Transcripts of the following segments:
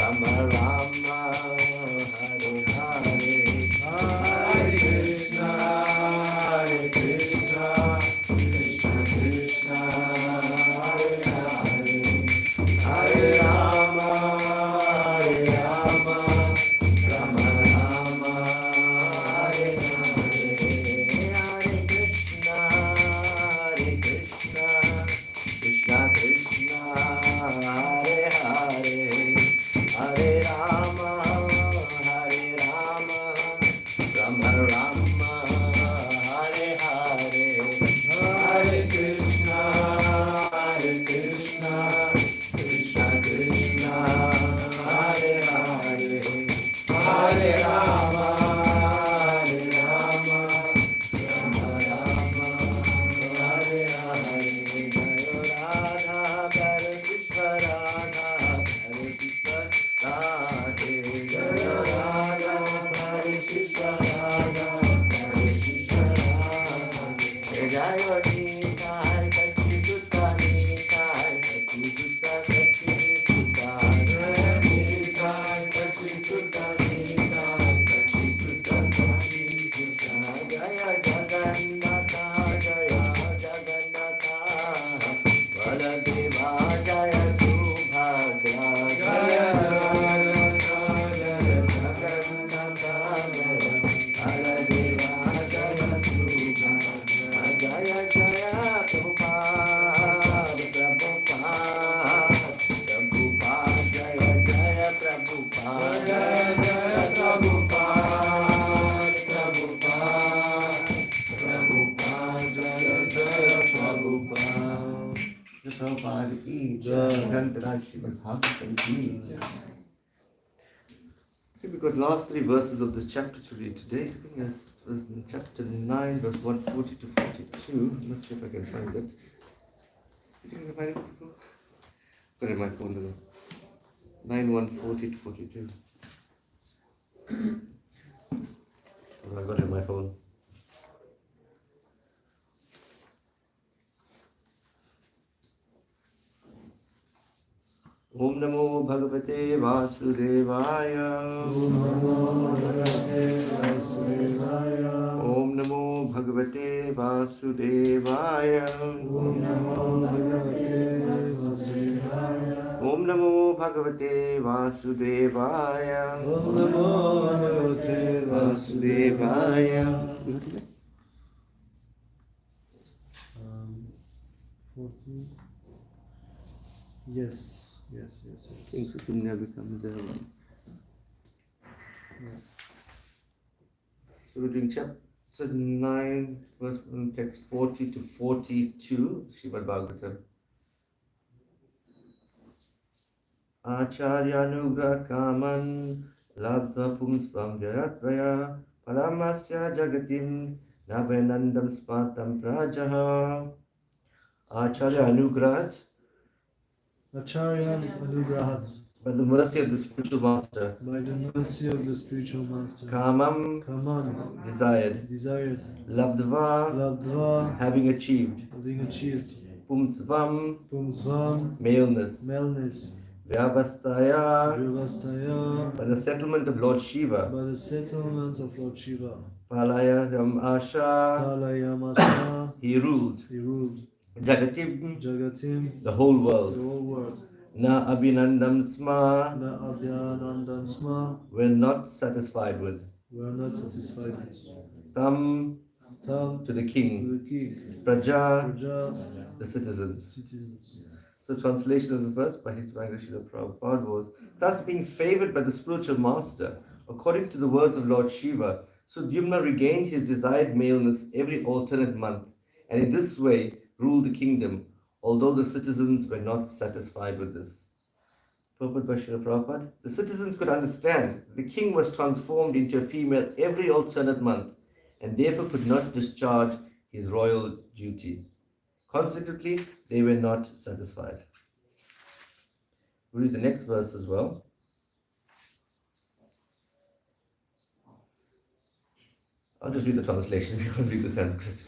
Rama Rama Hare Hare Hare Rama, Hare Rama, Rama Rama, Hare Hare, Jaya Radha, Hare Krishna Radha, Hare Krishna Radhe, Jaya Radha, Hare Krishna Radha, Hare Krishna Radhe, Jaya Nitai, Sakhi Sutta Nitai, Sakhi Sutta Sakhi Sutta, Jaya Nitai, Sakhi Sutta Nitai, Sakhi Sutta Sakhi Sutta, Jaya Jagannatha, Jaya Jagannatha, Baladeva, Jaya Subhadra, Jaya Jagannatha, Jaya Jagannatha, Baladeva, Jaya Subhadra, Jaya Jaya Prabhupada, Prabhupada, Prabhupada, Jaya Jaya Prabhupada, Jaya Jaya Prabhupada, Prabhupada, Prabhupada, Jaya Jaya Prabhupada. The Prabhupada ki jai, Grantaraj Srimad Bhagavatam ki jai. I think we've got the last three verses of this chapter to read today. I think it's in chapter 9, verse 140 to 42. I'm not sure if I can find it. You can find it? Got it in my phone though. 9, 140 to 42. Oh, I got it in my phone. Om Namo Bhagavate Vasudevaya. Om Namo Bhagavate Vasudevaya. Om Namo Bhagavate Vasudevaya. Om Namo Bhagavate Vasudevaya. Om Namo Bhagavate Vasudevaya. Om Namo Bhagavate Vasudevaya. 14. Yes. King Sukhimna becomes the one. Yeah. So we're doing chapter 9, verse text 40 to 42, Srimad Bhagavatam. Acharyanugra kaman labdha pumsvam jayatvaya paramasya jagatim navenandam spatam prajaha. Acharya Anugrahat, Acharya Anugrahat, by the mercy of the spiritual master, by the mercy of the spiritual master, Kamam, desired, Labdva, having achieved, Pumsvam, maleness, Vyavastaya, by the settlement of Lord Shiva, Palayam Asha, he ruled, Jagatim, the whole world. Na Abhinandam Sma, we're not satisfied with. Tam, to the king. Praja, the citizens. So translation of the verse by His Divine Rishi Prabhupada was, thus being favored by the spiritual master, according to the words of Lord Shiva, Sudyumna regained his desired maleness every alternate month, and in this way ruled the kingdom, although the citizens were not satisfied with this. Purport by Srila Prabhupada, the citizens could understand the king was transformed into a female every alternate month, and therefore could not discharge his royal duty. Consequently, they were not satisfied. We'll read the next verse as well. I'll just read the translation, we won't read the Sanskrit.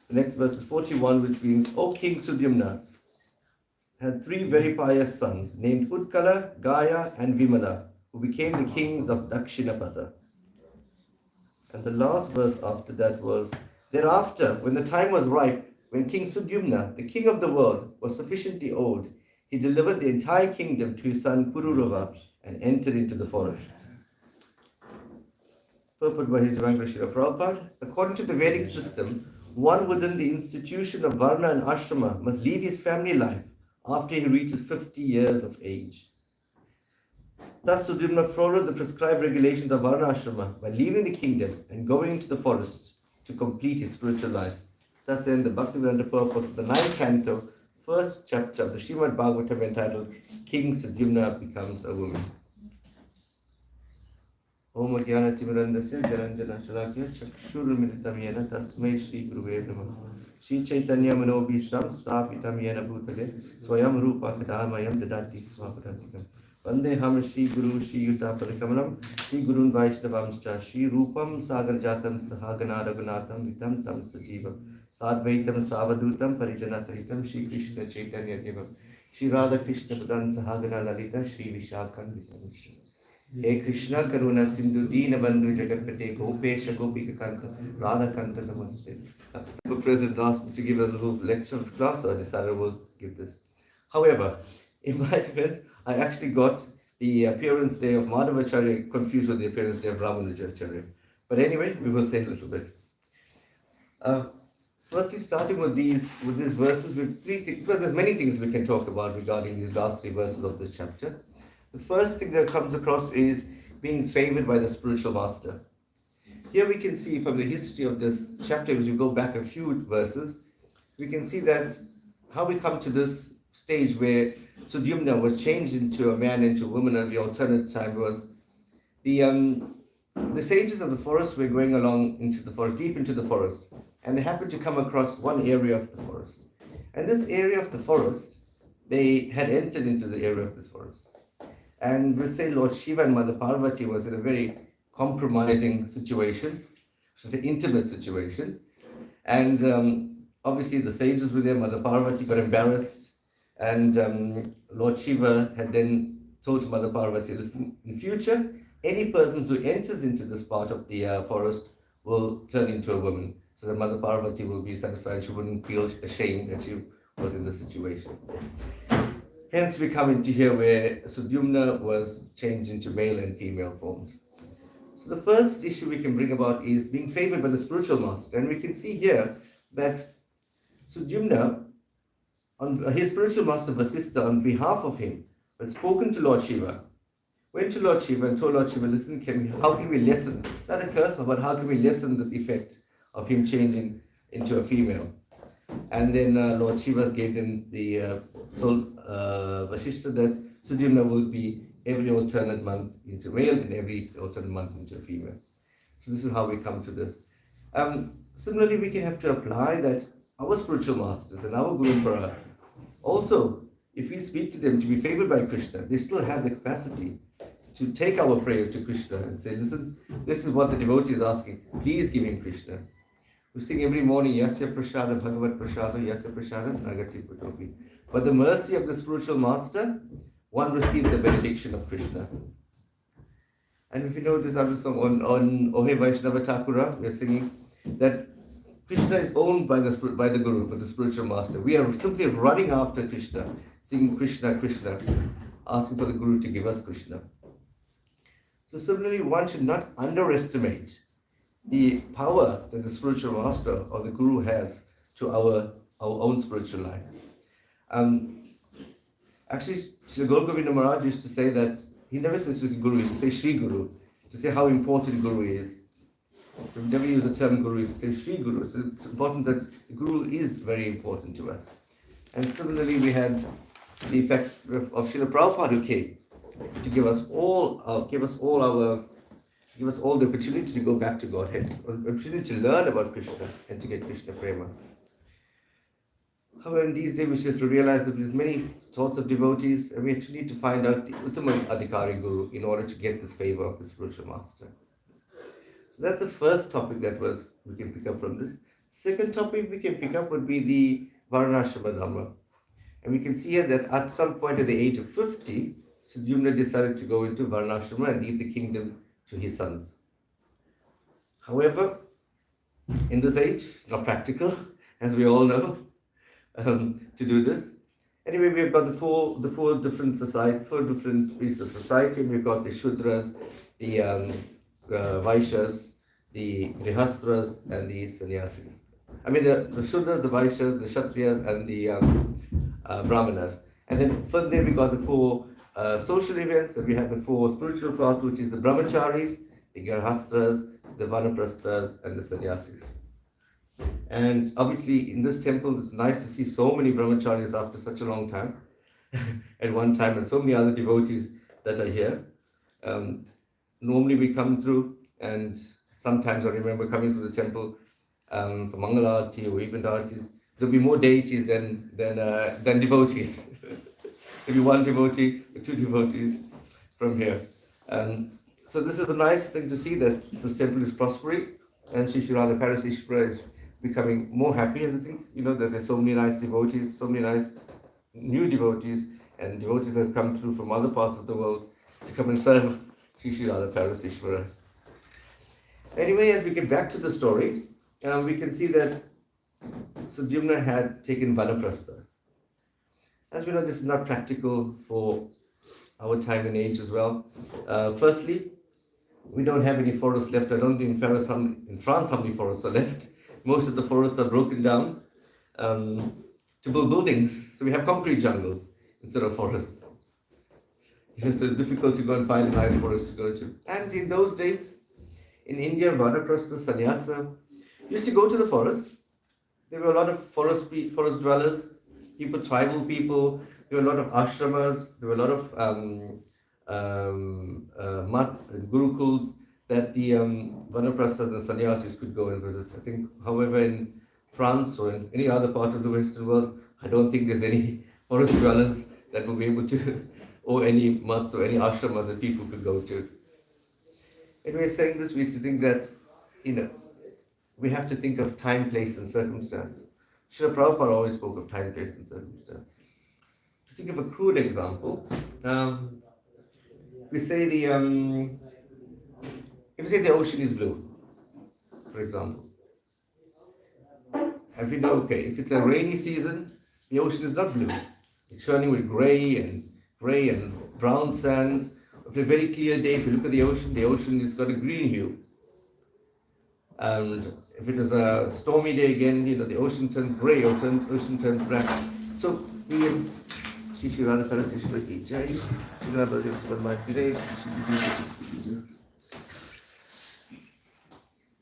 The next verse is 41, which means, O King Sudyumna had three very pious sons, named Utkala, Gaya, and Vimala, who became the kings of Dakshinapada. And the last verse after that was, thereafter, when the time was ripe, when King Sudyumna, the king of the world, was sufficiently old, he delivered the entire kingdom to his son Pururava and entered into the forest. Purport by His Divine Grace Srila Prabhupada, according to the Vedic system, one within the institution of Varna and Ashrama must leave his family life after he reaches 50 years of age. Thus Sudyumna followed the prescribed regulations of Varna Ashrama by leaving the kingdom and going into the forest to complete his spiritual life. Thus in the Bhaktivedanta purport of the 9th canto, 1st chapter of the Srimad Bhagavatam entitled King Sudyumna Becomes a Woman. Om Jnana-timirandasya Jalanjana-shalakya Chakshurumilitam Yena Tasmai Shri Guruve Namah. Shri Chaitanya Manobhisam Sthapitam Yena Bhutale Swayam Rupa Kadamayam Dadati Swapadantikam. Vandeham Shri Guru Shri Yuta Parikamalam Shri Gurun Vaishnavamscha Shri Rupam Sagar Jatam Sahagana Raghunatham Vitam Tam Sajivam Sadvaitam Savadutam Parijana Sahitam Shri Krishna Chaitanya Devam Shri Radha Krishna Padan Sahagana Lalita Shri Vishakam Vitam Shri Hey Krishna Karuna Sindhu Dina Bandhu Jagatpate Gopesha Gopika Kanta Radha Kanta Namaste. The president asked me to give a little lecture of class, so I decided I will give this. However, in my defense, I actually got the appearance day of Madhavacharya confused with the appearance day of Ramanujacharya. But anyway, we will say a little bit. Firstly, starting with these verses, with three things. Well, there's many things we can talk about regarding these last three verses of this chapter. The first thing that comes across is being favored by the spiritual master. Here we can see from the history of this chapter, if you go back a few verses, we can see that how we come to this stage where Sudyumna was changed into a man, into a woman, and the alternate time was the sages of the forest were going along into the forest, deep into the forest, and they happened to come across one area of the forest. And this area of the forest, they had entered into the area of this forest. And we'll say Lord Shiva and Mother Parvati was in a very compromising situation, which was an intimate situation. And obviously the sages were there, Mother Parvati got embarrassed, and Lord Shiva had then told Mother Parvati, listen, in future, any person who enters into this part of the forest will turn into a woman. So that Mother Parvati will be satisfied, she wouldn't feel ashamed that she was in this situation. Hence we come into here where Sudyumna was changed into male and female forms. So the first issue we can bring about is being favored by the spiritual master. And we can see here that Sudyumna, his spiritual master Vasistha, on behalf of him, had spoken to Lord Shiva, went to Lord Shiva and told Lord Shiva, listen, how can we lessen, not a curse, but how can we lessen this effect of him changing into a female? And then Lord Shiva gave them told Vasistha that Sudyumna will be every alternate month into male and every alternate month into female. So this is how we come to this. Similarly, we can have to apply that our spiritual masters and our Guru Para, also, if we speak to them to be favored by Krishna, they still have the capacity to take our prayers to Krishna and say, listen, this is what the devotee is asking, please give him Krishna. We sing every morning, Yasya Prasada Bhagavat Prasada, Yasya Prasada Nagati Putopi. But the mercy of the spiritual master, one receives the benediction of Krishna. And if you know this other song on Ohe Vaishnava Thakura, we are singing that Krishna is owned by the Guru, by the spiritual master. We are simply running after Krishna, singing Krishna, Krishna, asking for the Guru to give us Krishna. So similarly, one should not underestimate the power that the spiritual master or the Guru has to our own spiritual life. Actually, Srila Gaur Govinda Maharaj used to say that he never says Guru, he used to say Shri Guru, to say how important Guru is. So we never use the term Guru, he used to say Shri Guru. So it's important that the Guru is very important to us. And similarly, we had the effect of Srila Prabhupada who came to give us all the opportunity to go back to Godhead, opportunity to learn about Krishna and to get Krishna Prema. However, in these days we have to realize that there's many sorts of devotees, and we actually need to find out the Uttama Adhikari Guru in order to get this favor of the spiritual master. So that's the first topic we can pick up from this. Second topic we can pick up would be the Varnashrama Dhamma. And we can see here that at some point at the age of 50, Sudyumna decided to go into Varnashrama and leave the kingdom to his sons. However, in this age, it's not practical, as we all know, to do this. Anyway, we've got the four different pieces of society. We've got the Shudras, the Vaishyas, the Grihastras, and the Sannyasis. I mean, the Shudras, the Vaishyas, the Kshatriyas, and the Brahmanas. And then from there we got the four social events. Then we have the four spiritual paths, which is the Brahmacharis, the Grihastras, the Vanaprasthas, and the Sannyasis. And obviously in this temple, it's nice to see so many brahmacharis after such a long time at one time, and so many other devotees that are here. normally we come through, and sometimes I remember coming to the temple for Mangalarti or even Artis. There'll be more deities than devotees. Maybe one devotee or two devotees from here. So this is a nice thing to see that this temple is prospering, and Sri Radha Parasishvara is becoming more happy. I think that there's so many nice devotees, so many nice new devotees, and devotees that have come through from other parts of the world to come and serve Sri Radha Parasishvara. Anyway, as we get back to the story, we can see that Sudyumna had taken Vanaprastha. As we know, this is not practical for our time and age as well. Firstly, we don't have any forests left. I don't think in France how many forests are left. Most of the forests are broken down to build buildings. So we have concrete jungles instead of forests. So it's difficult to go and find a nice forest to go to. And in those days, in India, Vanaprastha, Sannyasa used to go to the forest. There were a lot of forest dwellers, tribal people. There were a lot of ashramas. There were a lot of mats and gurukuls that the Vanaprastha and the sannyasis could go and visit. I think, however, in France or in any other part of the Western world, I don't think there's any forest dwellers that will be able to, or any mats or any ashramas that people could go to. And we're saying this, we have to think that, we have to think of time, place, and circumstance. Srila Prabhupada always spoke of time, place, and circumstance. To think of a crude example, we say if we say the ocean is blue, for example, and we know, okay, if it's a rainy season, the ocean is not blue. It's turning with gray and brown sands. If it's a very clear day, if you look at the ocean has got a green hue. And if it is a stormy day again, the ocean turns gray or ocean turns black. So we Shri Radha Parasishvara ki jai, Shri Radha Parasishvara ki jai.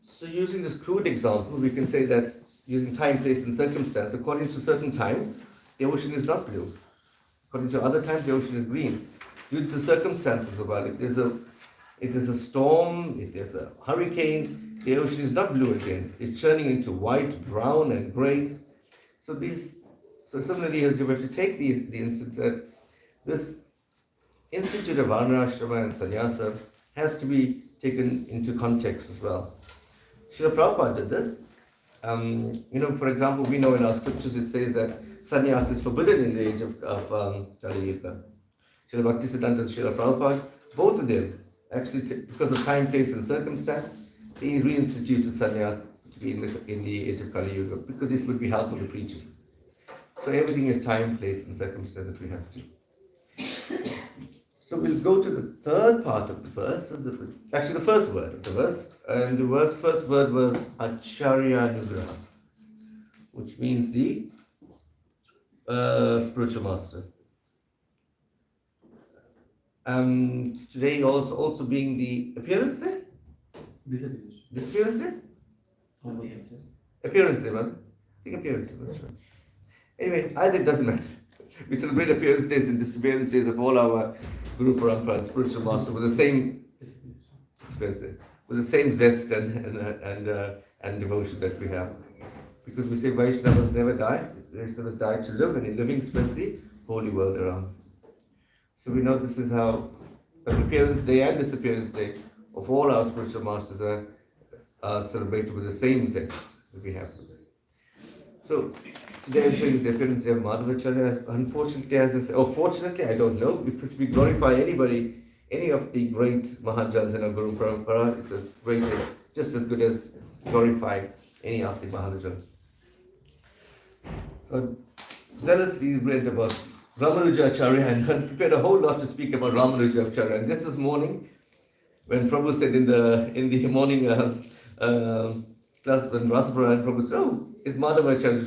So using this crude example, we can say that using time, place, and circumstance, according to certain times, the ocean is not blue. According to other times, the ocean is green. Due to the circumstances of it, if there's a storm, if there's a hurricane, the ocean is not blue again. It's turning into white, brown, and grey. So similarly, as you have to take the instance that this institute of Varnashrama and Sannyasa has to be taken into context as well. Srila Prabhupada did this. For example, we know in our scriptures it says that sannyasa is forbidden in the age of Kali Yuga. Srila Bhaktisiddhanta and Srila Prabhupada, both of them, actually, because of time, place, and circumstance, they reinstituted sannyasa to be in the age of Kali Yuga because it would be helpful to preaching. So everything is time, place, and circumstance that we have to. So we'll go to the third part of the verse, actually the first word of the verse, and the first word was Acharya Anugraha, which means the spiritual master. Today also being the appearance day? Disappearance day? Appearance day, man. I think appearance day. Sure. Anyway, either it doesn't matter. We celebrate appearance days and disappearance days of all our Guru Parampara and spiritual master with the same with the same zest and devotion that we have. Because we say Vaishnavas never die. Vaishnavas die to live, and in living spreads the holy world around. So we know this is how appearance day and disappearance day of all our spiritual masters are celebrated with the same zest that we have. So today is the appearance day of Madhavacharya. Unfortunately, as I say, or fortunately, I don't know, because we glorify any of the great Mahajans in our Guru Parampara, it's just as good as glorify any of the Mahajans. So zealously read about Ramanuja Acharya and prepared a whole lot to speak about Ramanuja Acharya. And just this morning, when Prabhu said in the morning class, when Rasapura and Prabhu said, "Oh, it's Madhava Acharya,"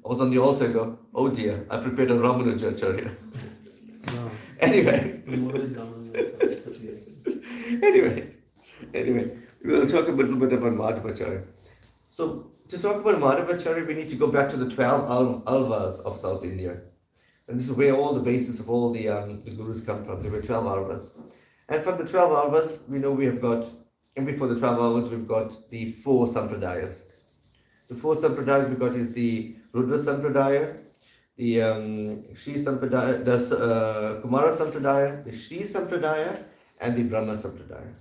I was on the altar and go, "Oh dear, I prepared a Ramanuja Acharya." No. Anyway, we will talk a little bit about Madhava Acharya. So, to talk about Madhava Acharya, we need to go back to the 12 alvas of South India. And this is where all the basis of all the gurus come from. There were 12 alvas. And from the 12 hours, we know we have got, and before the 12 hours, we've got the 4 sampradayas. The 4 sampradayas we got is the Rudra Sampradaya, the Shri Sampradaya, the Kumara Sampradaya, the Shri Sampradaya, and the Brahma Sampradaya.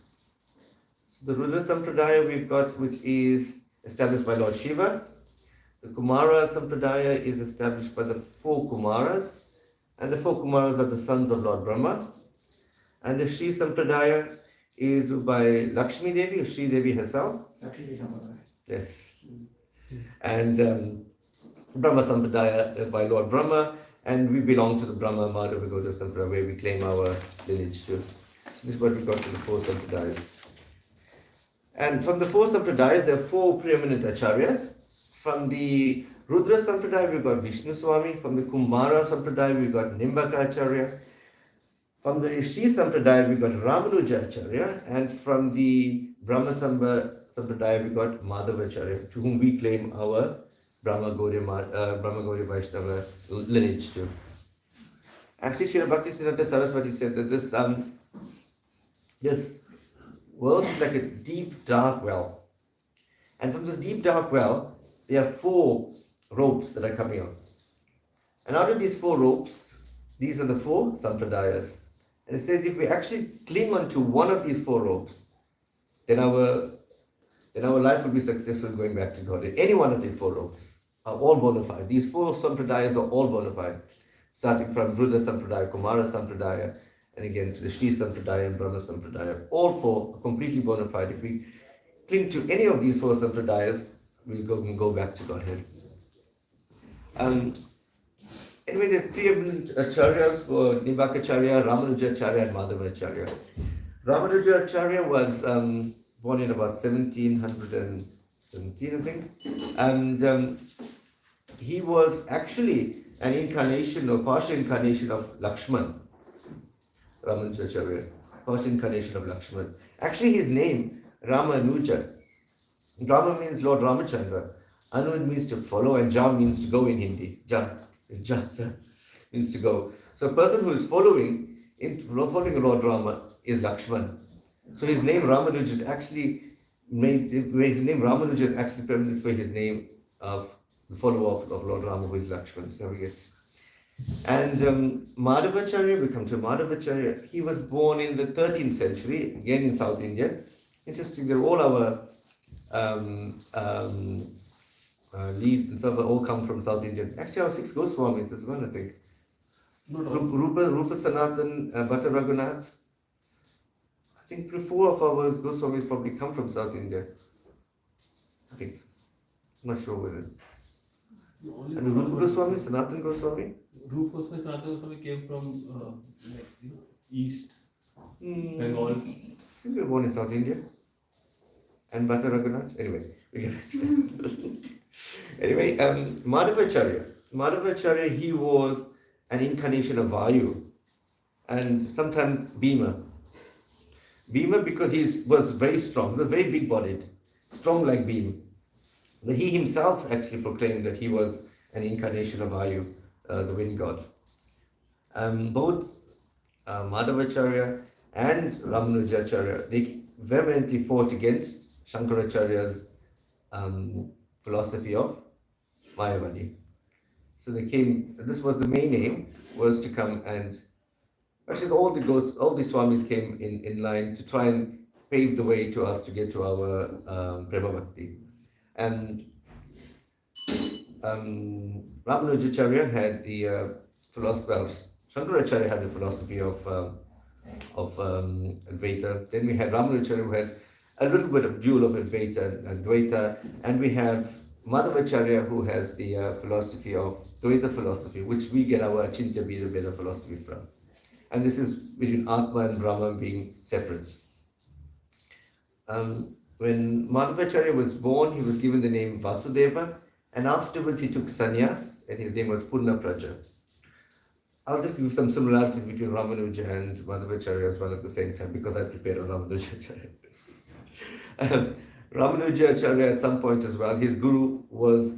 So the Rudra Sampradaya we've got, which is established by Lord Shiva. The Kumara Sampradaya is established by the 4 Kumaras, and the 4 Kumaras are the sons of Lord Brahma. And the Shri Sampradaya is by Lakshmi Devi, or Shri Devi herself. Yes. And Brahma Sampradaya is by Lord Brahma, and we belong to the Brahma Madhava Gauda Sampradaya, where we claim our lineage too. This is what we got to the 4 Sampradayas. And from the 4 Sampradayas, there are 4 preeminent acharyas. From the Rudra Sampradaya, we've got Vishnu Swami. From the Kumara Sampradaya, we've got Nimbaka Acharya. From the Shri Sampradaya, we got Ramanuja Acharya, and from the Brahma Sampradaya, we got Madhava Acharya, to whom we claim our Brahma Gaudiya Vaishnava lineage too. Actually, Srila Bhaktisiddhanta Saraswati said that this world is like a deep, dark well. And from this deep, dark well, there are 4 ropes that are coming out. And out of these 4 ropes, these are the 4 Sampradayas. And it says if we actually cling on to one of these 4 ropes, then our life will be successful going back to God. Any one of these 4 ropes are all bona fide. These 4 Sampradayas are all bona fide, starting from Rudra Sampradaya, Kumara Sampradaya, and again to the Shri Sampradaya and Brahma Sampradaya. All 4 are completely bona fide. If we cling to any of these 4 Sampradayas, we can go back to Godhead. Anyway, the preeminent acharyas were Nimbakacharya, Ramanujacharya, and Madhavacharya. Ramanujacharya was born in about 1717, I think, and he was actually an incarnation or partial incarnation of Lakshman. Ramanujacharya, partial incarnation of Lakshman. Actually, his name Ramanuja. Rama means Lord Ramachandra. Anud means to follow, and Jam means to go in Hindi. Jam means to go. So a person who is following Lord Rama is Lakshman. So his name Ramanuja is actually permanent for his name of the follower of Lord Rama, who is Lakshman. So we get. And Madhavacharya, we come to Madhavacharya. He was born in the 13th century, again in South India. Interesting, they're all our leads and stuff all come from South India. Actually, our 6 Goswamis as well, I think. Rupa Sanatan, Bhatta Raghunath. I think 4 of our Goswamis probably come from South India. I think. I'm not sure whether. And Rupa Goswami, Sanatan Goswami? Rupa Goswami, Sanatan Goswami came from East Bengal. I think they were born in South India. And Bhatta Raghunath. Anyway, we can Anyway, Madhavacharya, he was an incarnation of Vayu and sometimes Bhima. Bhima because he was very strong, he was very big-bodied, strong like Bhima. But he himself actually proclaimed that he was an incarnation of Vayu, the wind god. Both Madhavacharya and Ramanujacharya, they vehemently fought against Shankaracharya's philosophy of Mayavadi. So they came, this was the main aim, was to come and, actually all the Swamis came in line to try and pave the way to us to get to our Prema Bhakti. And Ramanujacharya had the philosophy, Shankaracharya had the philosophy of Advaita. Then we had Ramanujacharya who had a little bit of dual of Advaita and Dvaita, and we have Madhavacharya who has the philosophy of Dvaita philosophy, which we get our Achintya Bheda philosophy from. And this is between Atma and Brahma being separate. When Madhavacharya was born, he was given the name Vasudeva, and afterwards he took sannyas, and his name was Purna Praja. I'll just give some similarities between Ramanuja and Madhavacharya as well at the same time, because I prepared a Ramanujacharya. Ramanujacharya at some point as well, his guru was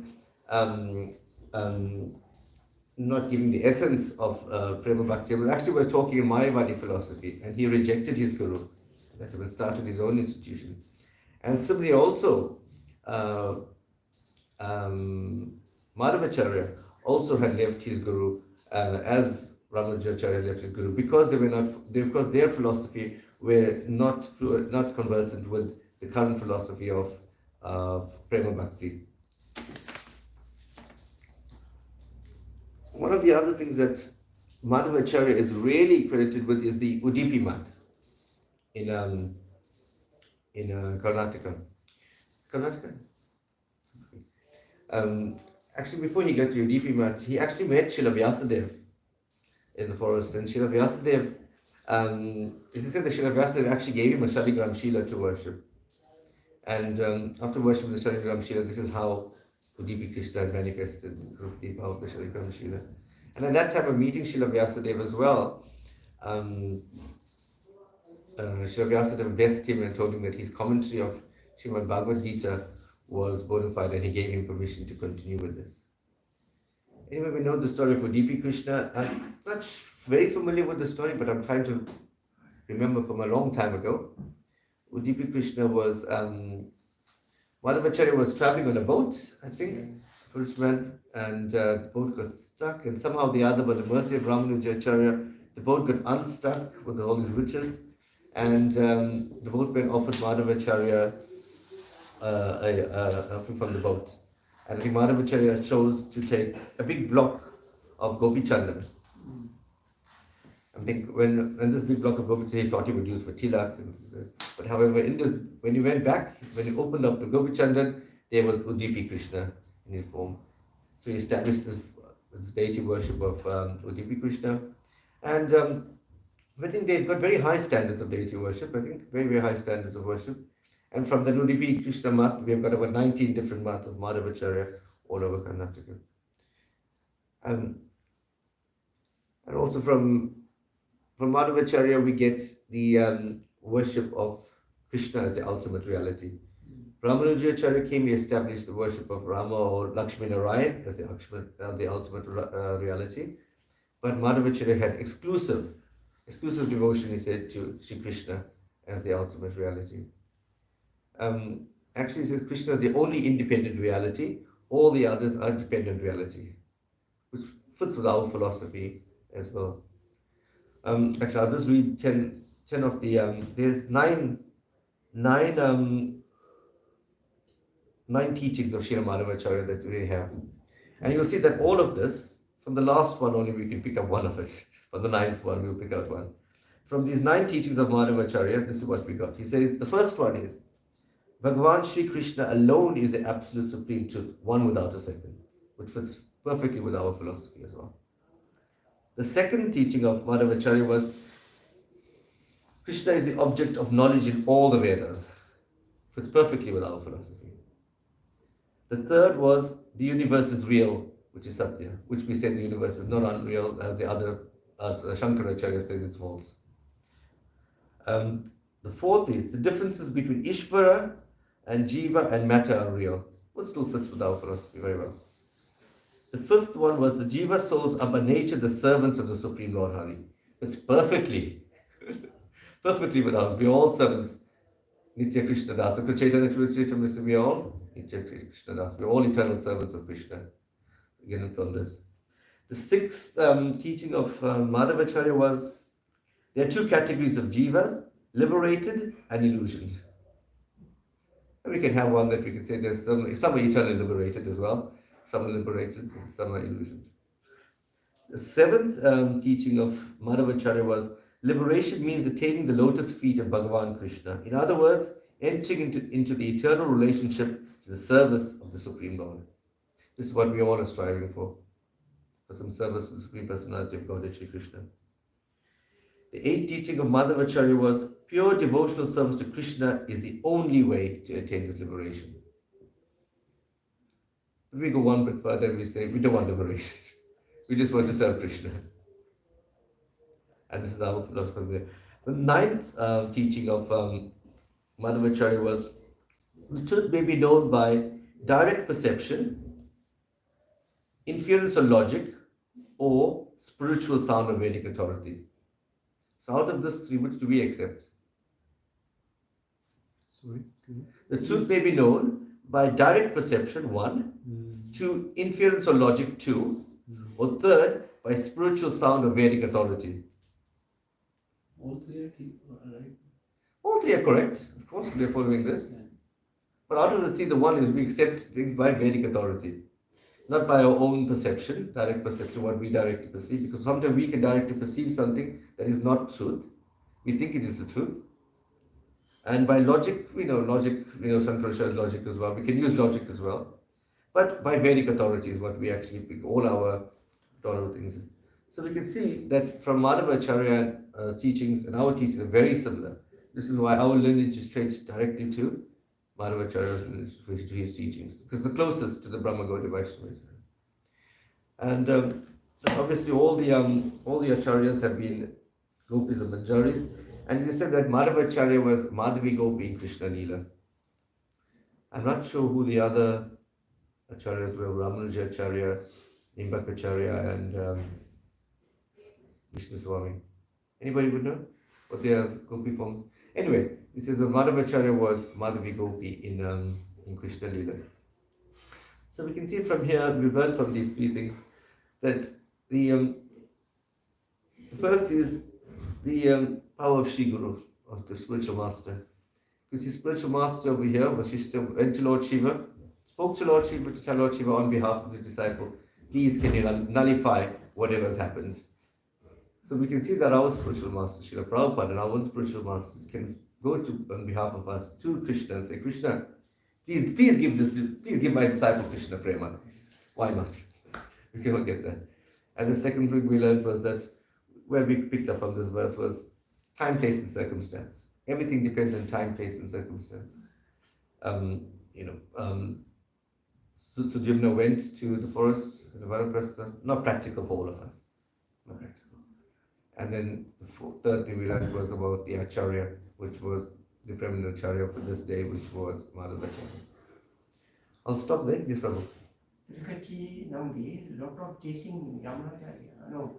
not giving the essence of Prema Bhakti, but actually was talking in Mayavadi philosophy, and he rejected his guru, that he started his own institution. And similarly also, Madhavacharya also had left his guru as Ramanujacharya left his guru because because their philosophy were not conversant with the current philosophy of Prema Bhakti. One of the other things that Madhavacharya is really credited with is the Udipi Math in Karnataka. Actually, before he got to Udipi Math, he actually met Srila Vyasadeva in the forest, and Srila Vyasadeva, it is said that Srila Vyasadeva actually gave him a Shaligram Shila to worship. And after worshiping the Shaligram Shila, this is how Udipi Krishna manifested the power of the Shaligram Shila. And at that time of meeting Srila Vyasadeva as well, Srila Vyasadeva blessed him and told him that his commentary of Srimad Bhagavad Gita was bona fide, and he gave him permission to continue with this. Anyway, we know the story of Udipi Krishna. I'm not very familiar with the story, but I'm trying to remember from a long time ago. Udipi Krishna was, Madhavacharya was traveling on a boat, I think, first man, and the boat got stuck, and somehow the other, by the mercy of Ramanujacharya, the boat got unstuck with all his riches, and the boatman offered Madhavacharya from the boat. And I think Madhavacharya chose to take a big block of Gopi Chandan. I think when this big block of Gopi Chandan he thought he would use for tilak. But however, when he went back, when he opened up the Gopi Chandan, there was Udipi Krishna in his form. So he established this deity worship of Udipi Krishna. And I think they've got very high standards of deity worship. I think very, very high standards of worship. And from the Udipi Krishna Math, we have got about 19 different maths of Madhavacharya all over Karnataka. And also from Madhavacharya, we get the worship of Krishna as the ultimate reality. Ramanujacharya came, he established the worship of Rama or Lakshmi Narayan as the ultimate reality. But Madhavacharya had exclusive devotion, he said, to Sri Krishna as the ultimate reality. Actually, he says Krishna is the only independent reality. All the others are dependent reality, which fits with our philosophy as well. Actually, I'll just read 10 of the, there's nine teachings of Srila Madhavacharya that we have. And you'll see that all of this, from the last one only we can pick up one of it. From the ninth one, we'll pick out one. From these 9 teachings of Madhavacharya, this is what we got. He says, the first one is, Bhagavan Shri Krishna alone is the absolute supreme truth, one without a second, which fits perfectly with our philosophy as well. The second teaching of Madhavacharya was, Krishna is the object of knowledge in all the Vedas, fits perfectly with our philosophy. The third was, the universe is real, which is Satya, which we say the universe is not unreal, as the other, as Shankaracharya says it's false. The fourth is, the differences between Ishvara and Jiva and matter are real, which still fits with our philosophy very well. The fifth one was, the Jiva souls are by nature the servants of the Supreme Lord Hari. It's perfectly with ours. We're all servants. Nitya Krishna Das. We are all Nitya Krishna Das. We're all eternal servants of Krishna. Again, from this. The sixth teaching of Madhavacharya was, there are 2 categories of jivas, liberated and illusioned. And we can have one that we can say there's some are eternally liberated as well, some are liberated and some are illusioned. The seventh teaching of Madhavacharya was, liberation means attaining the lotus feet of Bhagavan Krishna. In other words, entering into the eternal relationship to the service of the Supreme Lord. This is what we all are striving for some service to the Supreme Personality of Godhead Shri Krishna. The 8th teaching of Madhavacharya was, pure devotional service to Krishna is the only way to attain this liberation. But we go one bit further and we say, we don't want liberation. We just want to serve Krishna. And this is our philosophy there. The 9th teaching of Madhavacharya was, the truth may be known by direct perception, inference or logic, or spiritual sound of Vedic authority. So out of this three, which do we accept? Sorry. The truth may be known by direct perception, one, two, inference or logic, two, or third, by spiritual sound of Vedic authority. All three are right. All three are correct. Of course, we are following this. Yeah. But out of the three, the one is we accept things by Vedic authority, not by our own perception, direct perception, what we directly perceive, because sometimes we can directly perceive something that is not truth. We think it is the truth. And by logic, Sankaracharya's logic as well. We can use logic as well. But by Vedic authority is what we actually pick all our things. So we can see that from Madhavacharya teachings and our teachings are very similar. This is why our lineage is traced directly to Madhavacharya's lineage, to his teachings, because the closest to the Brahma Gaudiya Vaishnava. And obviously all the acharyas have been gopis and manjaris. And it is said that Madhavacharya was Madhavi Gopi in Krishna Leela. I'm not sure who the other acharyas were, Ramanuja Acharya, Nimbakacharya, and Vishnu Swami. Anybody would know what their Gopi forms? Anyway, it says that Madhavacharya was Madhavi Gopi in Krishna Leela. So we can see from here, we learn from these three things that the first is the power of Sri Guru, of the spiritual master. Because the spiritual master over here, Vasishta, went to Lord Shiva, spoke to Lord Shiva to tell Lord Shiva on behalf of the disciple, please can you nullify whatever has happened. So we can see that our spiritual master, Srila Prabhupada, and our own spiritual masters can go to on behalf of us to Krishna and say, Krishna, please give my disciple Krishna prema. Why not? We cannot get that. And the second thing we learned was that where we picked up from this verse was time, place, and circumstance. Everything depends on time, place, and circumstance. So Sudyumna went to the forest, the Vanaprastha, not practical for all of us. Not practical. And then the third thing we learned was about the Acharya, which was the preeminent Acharya for this day, which was Madhavacharya. I'll stop there. Yes, Prabhu. Trikachi Nambi, lot of teaching Yamanacharya,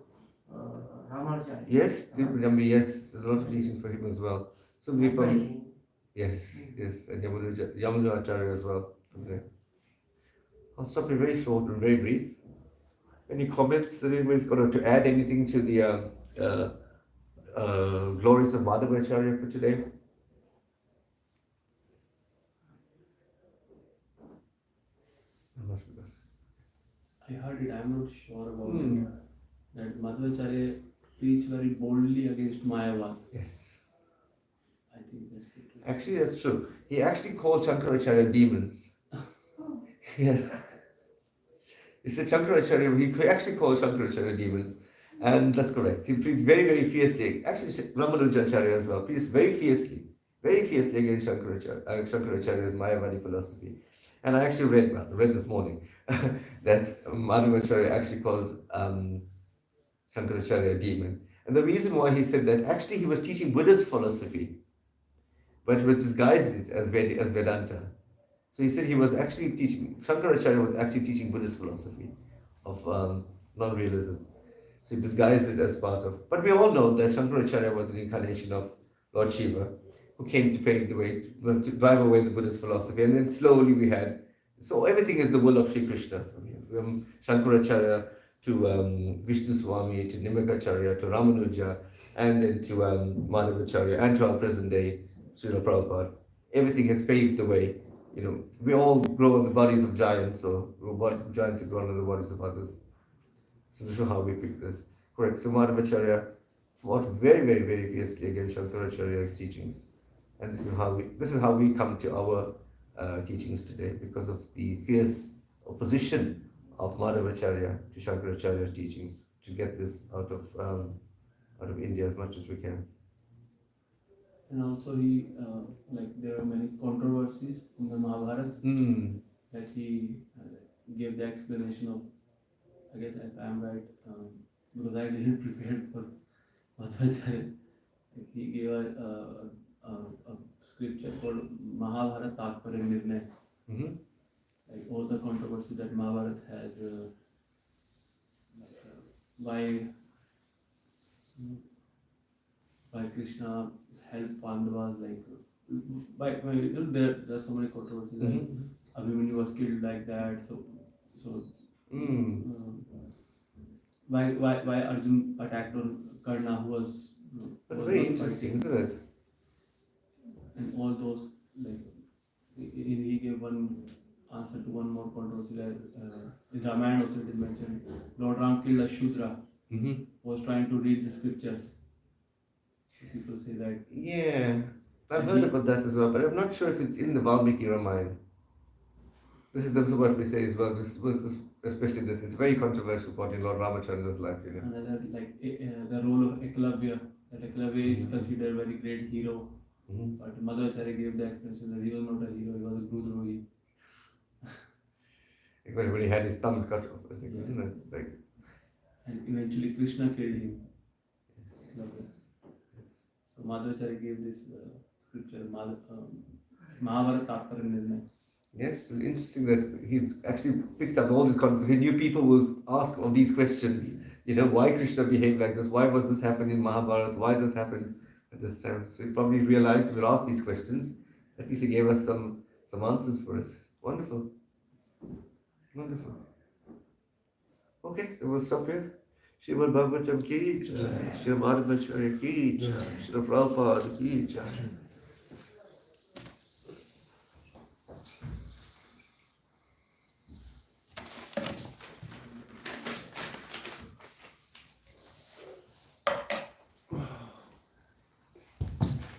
Ramanacharya. Yes, yes, there's a lot of teaching for him as well. So we from yes, and Yamuna Acharya as well from there. I'll stop it very short and very brief. Any comments that anybody's got to add anything to the glories of Madhavacharya for today? I heard it, I'm not sure about it. That Madhavacharya preached very boldly against Mayavad. Yes. I think that's the truth. Actually, that's true. He actually called Shankaracharya a demon. Yes. He said Shankaracharya, he actually called Shankaracharya a demon. And that's correct. He preached very, very fiercely. Actually, Ramanuja Acharya as well, preached very fiercely against Shankaracharya's Mayavadi philosophy. And I actually read this morning that Madhavacharya actually called Shankaracharya a demon. And the reason why he said that, actually he was teaching Buddhist philosophy, but he disguised it as Vedanta. So he said he was actually teaching, Shankaracharya was actually teaching Buddhist philosophy of non-realism. So he disguised it as part of, but we all know that Shankaracharya was an incarnation of Lord Shiva, who came to pave the way, to drive away the Buddhist philosophy. And then slowly we had, so everything is the will of Sri Krishna from here. From Shankaracharya to Vishnu Swami, to Nimbakacharya, to Ramanuja, and then to Madhavacharya, and to our present day, Srila Prabhupada. Everything has paved the way. You know, we all grow in the bodies of giants, so giants have grown in the bodies of others. So this is how we pick this. Correct. So Madhavacharya fought very, very, very fiercely against Shankaracharya's teachings. And this is how we come to our teachings today, because of the fierce opposition of Madhavacharya to Shankaracharya's teachings, to get this out of India as much as we can. And also he, there are many controversies in the Mahabharata that he gave the explanation of, I guess if I am right, because I didn't prepare for Madhavacharya. He gave a scripture called Mahabharata Tatparya Nirnay. Like all the controversy that Mahabharata has, why Krishna helped Pandavas, like there are so many controversies. Like Abhimanyu was killed like that. So why Arjun attacked on Karna, who was That's was very not interesting, fighting, isn't it? and all those, like he gave one answer to one more controversy. Like, in Ramayana also it is mentioned Lord Ram killed a Shudra who was trying to read the scriptures. So people say that. Yeah, I've And heard he- about that as well, but I'm not sure if it's in the Valmiki Ramayana. This is what we say as well, especially this. It's a very controversial part in Lord Ramachandra's life, you know. Another, like the role of Eklavya. That Eklavya is considered a very great hero, but Madhvacharya gave the explanation that he was not a hero, he was a Gurudrohi. When he had his thumb cut off, I think, isn't it? Like, And eventually Krishna killed him. Eklavya. So Madhvacharya gave this scripture, Mahabharata Tatparya Nirnay. yes, it's interesting that he's actually picked up all the he knew people will ask all these questions. You know, why Krishna behaved like this? Why was this happen in Mahabharata? Why this happened at this time? So he probably realized we'll ask these questions. At least he gave us some answers for it. Wonderful. Wonderful. Okay, so we'll stop here. Srimad Bhagavatam ki jai, Srimad Madhvacharya ki jai, Srila Prabhupada ki jai.